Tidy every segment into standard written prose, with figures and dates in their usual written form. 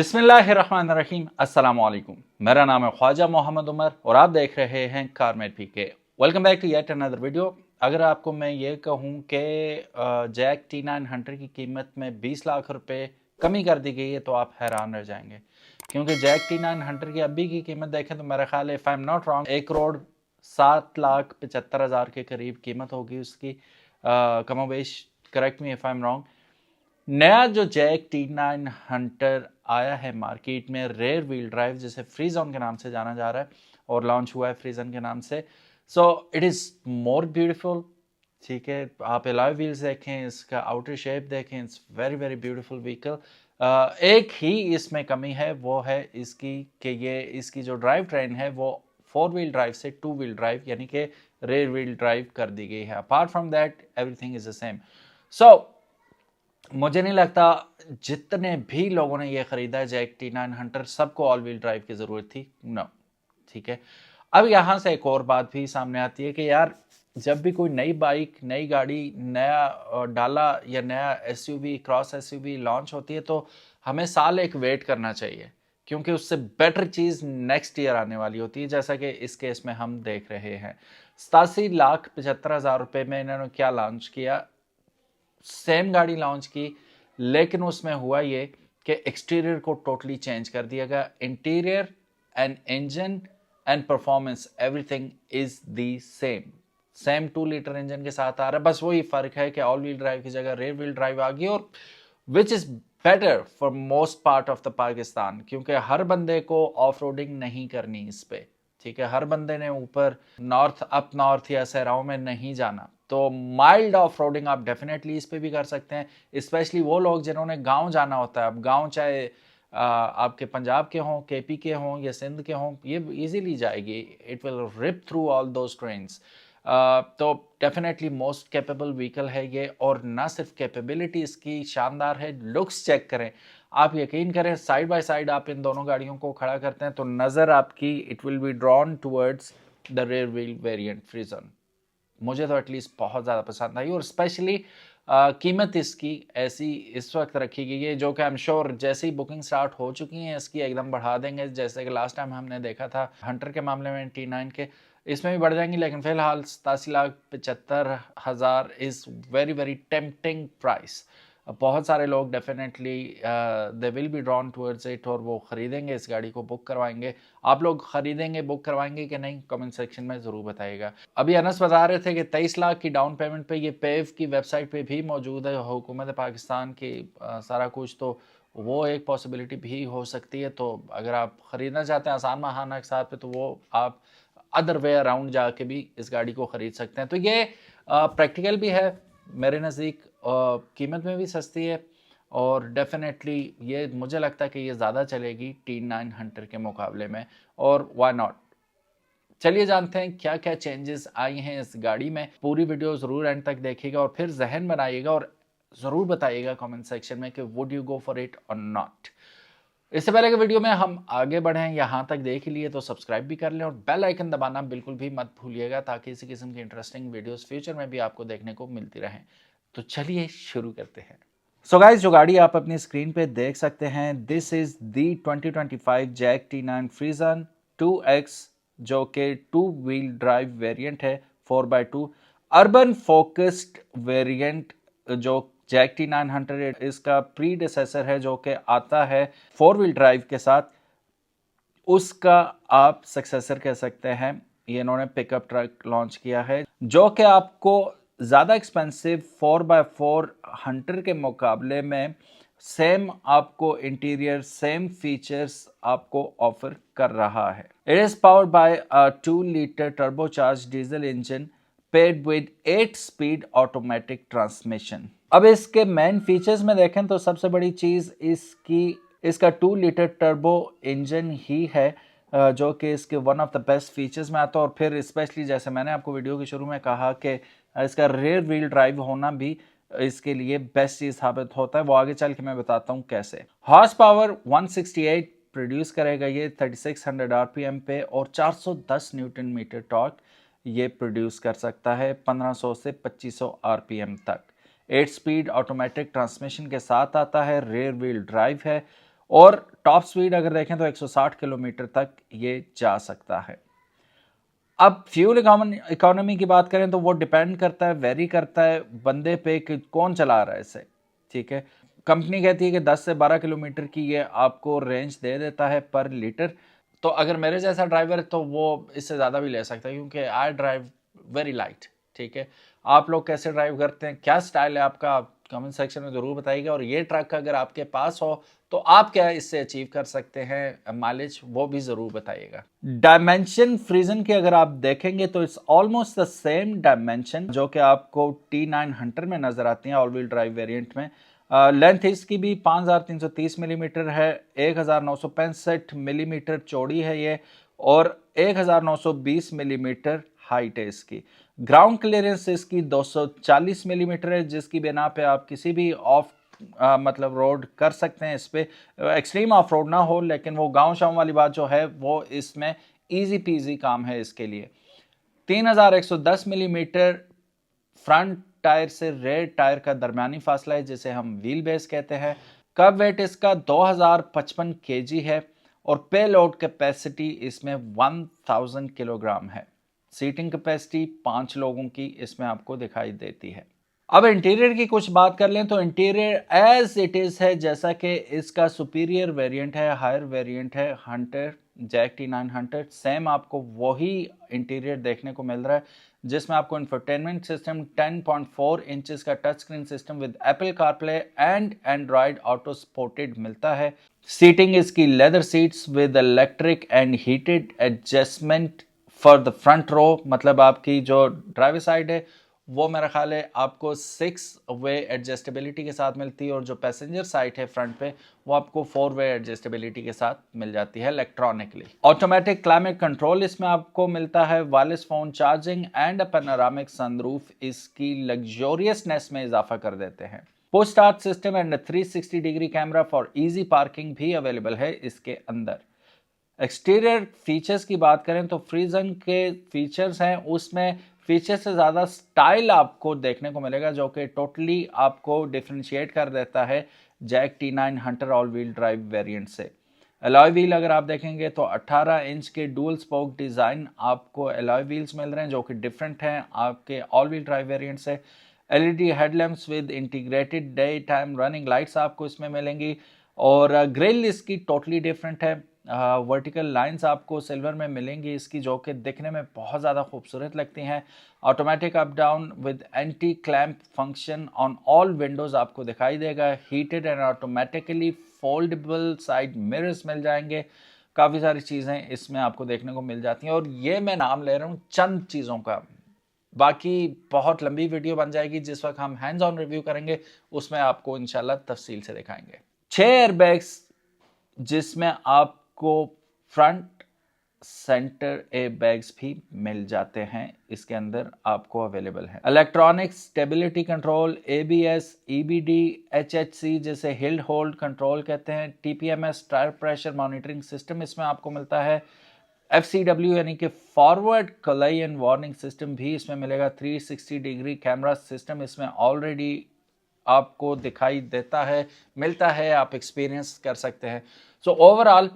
बिस्मिल्लाहिर्रहमानिर्रहीम अस्सलामु अलैकुम। मेरा नाम है ख्वाजा मोहम्मद उमर और आप देख रहे हैं Carmate PK. Welcome back to yet another video. अगर आपको मैं ये कहूँ कि जैक T9 हंटर की कीमत में 20 लाख रुपए कमी कर दी गई है तो आप हैरान रह जाएंगे, क्योंकि जैक T9 हंटर की अभी की कीमत देखें तो मेरा ख्याल है if I am not wrong 1,07,75,000 के करीब कीमत होगी उसकी। कमोबेश, correct me if I am wrong. नया जो जैक T9 हंटर आया है मार्केट में, रेयर व्हील ड्राइव जिसे फ्रीजन के नाम से जाना जा रहा है और लॉन्च हुआ है फ्रीजन के नाम से। So it is more beautiful. ठीक है, आप एलॉय व्हील्स देखें, इसका आउटर शेप देखें, it's very very beautiful vehicle. एक ही इसमें कमी है, वो है इसकी कि ये इसकी जो ड्राइव ट्रेन है वो 4 व्हील ड्राइव से 2 व्हील ड्राइव यानी कि रेयर व्हील ड्राइव कर दी गई है। Apart from that everything is the same. So मुझे नहीं लगता जितने भी लोगों ने ये खरीदा है जैक T9 हंटर सबको ऑल व्हील ड्राइव की ज़रूरत थी। नो, ठीक है। अब यहाँ से एक और बात भी सामने आती है कि यार जब भी कोई नई बाइक, नई गाड़ी, नया डाला या नया एसयूवी, क्रॉस एसयूवी लॉन्च होती है तो हमें साल एक वेट करना चाहिए, क्योंकि उससे बेटर चीज़ नेक्स्ट ईयर आने वाली होती है, जैसा कि इस केस में हम देख रहे हैं। 87,75,000 रुपये में इन्होंने क्या लॉन्च किया, सेम गाड़ी लॉन्च की, लेकिन उसमें हुआ ये कि एक्सटीरियर को टोटली चेंज कर दिया गया। Interior and engine and performance everything is the same 2 litre engine के साथ आ रहा है। बस वही फर्क है कि ऑल व्हील ड्राइव की जगह रेयर व्हील ड्राइव आ गई, और which is better for most part of the Pakistan, क्योंकि हर बंदे को ऑफ रोडिंग नहीं करनी इस पे। ठीक है, हर बंदे ने ऊपर नॉर्थ, अप नॉर्थ या सहराओं में नहीं जाना, तो माइल्ड ऑफ रोडिंग आप डेफिनेटली इस पे भी कर सकते हैं। स्पेशली वो लोग जिन्होंने गांव जाना होता है। अब गांव चाहे आपके पंजाब के हों, केपी के हों या सिंध के हों, ये इजीली जाएगी। It will rip through all those trains. तो डेफिनेटली मोस्ट कैपेबल व्हीकल है ये, और ना सिर्फ कैपेबिलिटी इसकी शानदार है, लुक्स चेक करें आप, यकीन करें साइड बाय साइड आप इन दोनों गाड़ियों को खड़ा करते हैं तो नज़र आपकी it will be drawn towards the rear wheel variant frozen. मुझे तो एटलीस्ट बहुत ज़्यादा पसंद आई, और स्पेशली कीमत इसकी ऐसी इस वक्त रखी गई है जो कि आई एम श्योर जैसे ही बुकिंग स्टार्ट हो चुकी हैं इसकी एकदम बढ़ा देंगे, जैसे कि लास्ट टाइम हमने देखा था हंटर के मामले में T9 के, इसमें भी बढ़ जाएंगी। लेकिन फिलहाल 87,75,000 is very very tempting price. बहुत सारे लोग definitely they will be drawn towards it, और वो ख़रीदेंगे इस गाड़ी को, बुक करवाएंगे। आप लोग ख़रीदेंगे, बुक करवाएंगे कि नहीं, कमेंट सेक्शन में ज़रूर बताइएगा। अभी अनस बता रहे थे कि 23 लाख की डाउन पेमेंट पे ये पेव की वेबसाइट पे भी मौजूद है, हुकूमत पाकिस्तान की सारा कुछ, तो वो एक पॉसिबिलिटी भी हो सकती है। तो अगर आप ख़रीदना चाहते हैं आसान महाना के साथ पे, तो वो आप अदर वे अराउंड जाके भी इस गाड़ी को ख़रीद सकते हैं। तो ये प्रैक्टिकल भी है मेरे नज़दीक, कीमत में भी सस्ती है, और डेफिनेटली ये मुझे लगता है कि ये ज़्यादा चलेगी T9 हंटर के मुकाबले में, और व्हाई नॉट। चलिए जानते हैं क्या क्या चेंजेस आई हैं इस गाड़ी में। पूरी वीडियो ज़रूर एंड तक देखिएगा और फिर जहन बनाइएगा, और ज़रूर बताइएगा कमेंट सेक्शन में कि would you go for it और नॉट। इससे पहले के वीडियो में हम आगे बढ़ें, यहाँ तक देख लिए तो सब्सक्राइब भी कर लें और बेल आइकन दबाना बिल्कुल भी मत भूलिएगा, ताकि इसी किस्म की इंटरेस्टिंग वीडियोस फ्यूचर में भी आपको देखने को मिलती रहें। तो चलिए शुरू करते हैं। सो गाइस, जो गाड़ी आप अपनी स्क्रीन पे देख सकते हैं, this is the 2025 Jac T9 फ्रीजन 2X, जो कि 2 व्हील ड्राइव वेरिएंट है, 4x2 अर्बन फोकस्ड वेरिएंट। जो जैक T9 हंटर इसका प्रीडिसेसर है जो कि आता है 4 व्हील ड्राइव के साथ, उसका आप सक्सेसर कह सकते हैं। ये इन्होंने पिकअप ट्रक लॉन्च किया है जो कि आपको ज़्यादा एक्सपेंसिव 4x4 हंटर के मुकाबले में सेम आपको इंटीरियर, सेम फीचर्स आपको ऑफर कर रहा है। It is powered by a 2 litre turbocharge diesel engine paid with 8 speed automatic transmission. अब इसके मेन फीचर्स में देखें तो सबसे बड़ी चीज़ इसका 2 लीटर टर्बो इंजन ही है, जो कि इसके one of the best features में आता है। और फिर स्पेशली जैसे मैंने आपको वीडियो के शुरू में कहा कि इसका रेयर व्हील ड्राइव होना भी इसके लिए बेस्ट चीज़ साबित होता है। वो आगे चल के मैं बताता हूँ कैसे। हॉर्स पावर 168 प्रोड्यूस करेगा ये 3600 RPM पे, और 410 न्यूटन मीटर टॉर्क ये प्रोड्यूस कर सकता है 1500 से 2500 RPM तक। 8 स्पीड ऑटोमेटिक ट्रांसमिशन के साथ आता है, रेयर व्हील ड्राइव है, और टॉप स्पीड अगर देखें तो 160 किलोमीटर तक ये जा सकता है। अब फ्यूल इकोनॉमी की बात करें तो वो डिपेंड करता है, वेरी करता है बंदे पे कि कौन चला रहा है इसे, ठीक है। कंपनी कहती है कि 10 से 12 किलोमीटर की ये आपको रेंज दे देता है पर लीटर। तो अगर मेरे जैसा ड्राइवर है तो वो इससे ज़्यादा भी ले सकता है, क्योंकि आई ड्राइव वेरी लाइट, ठीक है। आप लोग कैसे ड्राइव करते हैं, क्या स्टाइल है आपका, कमेंट सेक्शन में ज़रूर बताइएगा। और ये ट्रक अगर आपके पास हो तो आप क्या इससे अचीव कर सकते हैं माइलेज, वो भी ज़रूर बताइएगा। डायमेंशन फ्रीजन की अगर आप देखेंगे तो it's almost the same dimension जो कि आपको T900 में नज़र आती हैं ऑल व्हील ड्राइव वेरिएंट में। लेंथ इसकी भी 5330 मिलीमीटर है, 1965 मिलीमीटर चौड़ी है ये, और 1920 मिलीमीटर हाइट है इसकी। ग्राउंड क्लियरेंस इसकी 240 मिलीमीटर है, जिसकी बिना पे आप किसी भी ऑफ मतलब रोड कर सकते हैं। इस पे एक्सट्रीम ऑफ रोड ना हो, लेकिन वो गांव शाम वाली बात जो है वो इसमें इजी पीजी काम है इसके लिए। 3110 मिलीमीटर फ्रंट टायर से रेयर टायर का दरमियानी फासला है, जिसे हम व्हील बेस कहते हैं। कब वेट इसका 2055 केजी है, और पे लोड कैपेसिटी इसमें 1000 किलोग्राम है। सीटिंग कैपेसिटी 5 लोगों की इसमें आपको दिखाई देती है। अब इंटीरियर की कुछ बात कर लें तो इंटीरियर एज इट इज है, जैसा कि इसका सुपीरियर वेरिएंट है, हायर वेरिएंट है हंटर जैक T900, सेम आपको वही इंटीरियर देखने को मिल रहा है, जिसमें आपको इंफोटेनमेंट सिस्टम 10.4 इंचेस का touch screen system with Apple CarPlay and Android Auto supported मिलता है। सीटिंग इसकी leather seats with electric and heated adjustment for the front row, मतलब आपकी जो ड्राइवर साइड है वो मेरा ख्याल है आपको 6 वे एडजस्टेबिलिटी के साथ मिलती है, और जो पैसेंजर साइड है फ्रंट पे वो आपको 4 वे एडजस्टेबिलिटी के साथ मिल जाती है इलेक्ट्रॉनिकली। ऑटोमेटिक क्लाइमेट कंट्रोल इसमें आपको मिलता है, wireless phone charging and panoramic sunroof इसकी लग्जोरियसनेस में इजाफा कर देते हैं। Push start system and 360 degree camera for easy parking भी अवेलेबल है इसके अंदर। एक्सटीरियर फीचर्स की बात करें तो फ्रीजन के फीचर्स हैं, उसमें फीचर से ज़्यादा स्टाइल आपको देखने को मिलेगा, जो कि टोटली आपको डिफ्रेंशिएट कर देता है JAC T900 all wheel drive variant से। अलॉय व्हील अगर आप देखेंगे तो 18 इंच के डुअल स्पोक डिज़ाइन आपको अलॉय व्हील्स मिल रहे हैं, जो कि डिफरेंट हैं आपके ऑल व्हील ड्राइव वेरिएंट से। LED headlamps with integrated day time running lights आपको इसमें मिलेंगी, और ग्रिल इसकी टोटली डिफरेंट है। वर्टिकल लाइंस आपको सिल्वर में मिलेंगी इसकी, जो कि दिखने में बहुत ज़्यादा खूबसूरत लगती हैं। Automatic up down with anti clamp function on all windows आपको दिखाई देगा। Heated and automatically foldable side mirrors मिल जाएंगे। काफ़ी सारी चीज़ें इसमें आपको देखने को मिल जाती हैं, और ये मैं नाम ले रहा हूँ चंद चीज़ों का, बाकी बहुत लंबी वीडियो बन जाएगी। जिस वक्त हम हैंड्स ऑन रिव्यू करेंगे उसमें आपको इंशाल्लाह तफसील से दिखाएंगे। 6 एयरबैग्स जिसमें आपको फ्रंट सेंटर एयरबैग्स भी मिल जाते हैं, इसके अंदर आपको अवेलेबल है। Electronic stability control, ABS, EBD, HHC जैसे हिल होल्ड कंट्रोल कहते हैं, TPMS tyre pressure monitoring system इसमें आपको मिलता है। FCW यानी कि फॉरवर्ड कोलाइजन वार्निंग सिस्टम भी इसमें मिलेगा। 360 डिग्री कैमरा सिस्टम इसमें ऑलरेडी आपको दिखाई देता है, मिलता है, आप एक्सपीरियंस कर सकते हैं। So overall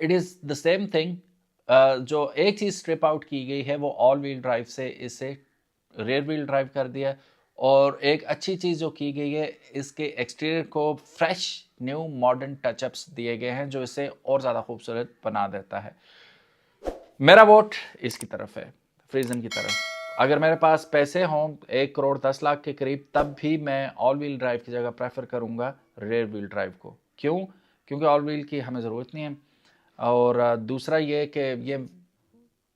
it is the same thing. जो एक चीज़ स्ट्रिप आउट की गई है वो ऑल व्हील ड्राइव से इसे रेयर व्हील ड्राइव कर दिया, और एक अच्छी चीज़ जो की गई है इसके एक्सटीरियर को फ्रेश न्यू मॉडर्न टचअप्स दिए गए हैं, जो इसे और ज़्यादा खूबसूरत बना देता है। मेरा वोट इसकी तरफ है, फ्रीजन की तरफ। अगर मेरे पास पैसे हों 1 करोड़ 10 लाख के करीब, तब भी मैं ऑल व्हील ड्राइव की जगह प्रेफर करूँगा रेयर व्हील ड्राइव को। क्यों? क्योंकि ऑल व्हील की हमें ज़रूरत नहीं है, और दूसरा ये कि ये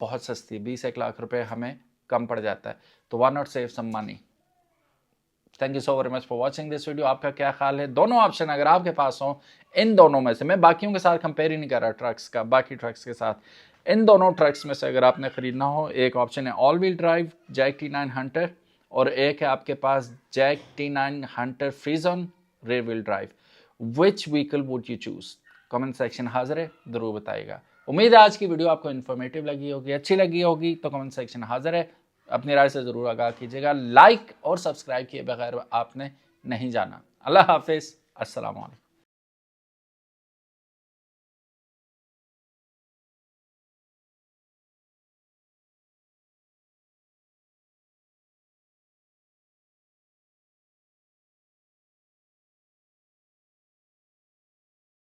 बहुत सस्ती, 20-1 लाख रुपए हमें कम पड़ जाता है, तो why not save some money. Thank you so very much for watching this video. आपका क्या ख्याल है? दोनों ऑप्शन अगर आपके पास हो, इन दोनों में से, मैं बाकियों के साथ कंपेयर ही नहीं कर रहा ट्रक्स का, बाकी ट्रक्स के साथ, इन दोनों ट्रक्स में से अगर आपने ख़रीदना हो, एक ऑप्शन है all wheel drive Jack T900, और एक है आपके पास Jack T900 frozen rear wheel drive. Which vehicle would you choose? Comment section हाजिर है, ज़रूर बताइएगा। उम्मीद है आज की वीडियो आपको इन्फॉर्मेटिव लगी होगी, अच्छी लगी होगी, तो कमेंट सेक्शन हाजिर है, अपनी राय से ज़रूर आगाह कीजिएगा। लाइक और सब्सक्राइब किए बगैर आपने नहीं जाना। अल्लाह हाफिज़, अस्सलाम वालेकुम।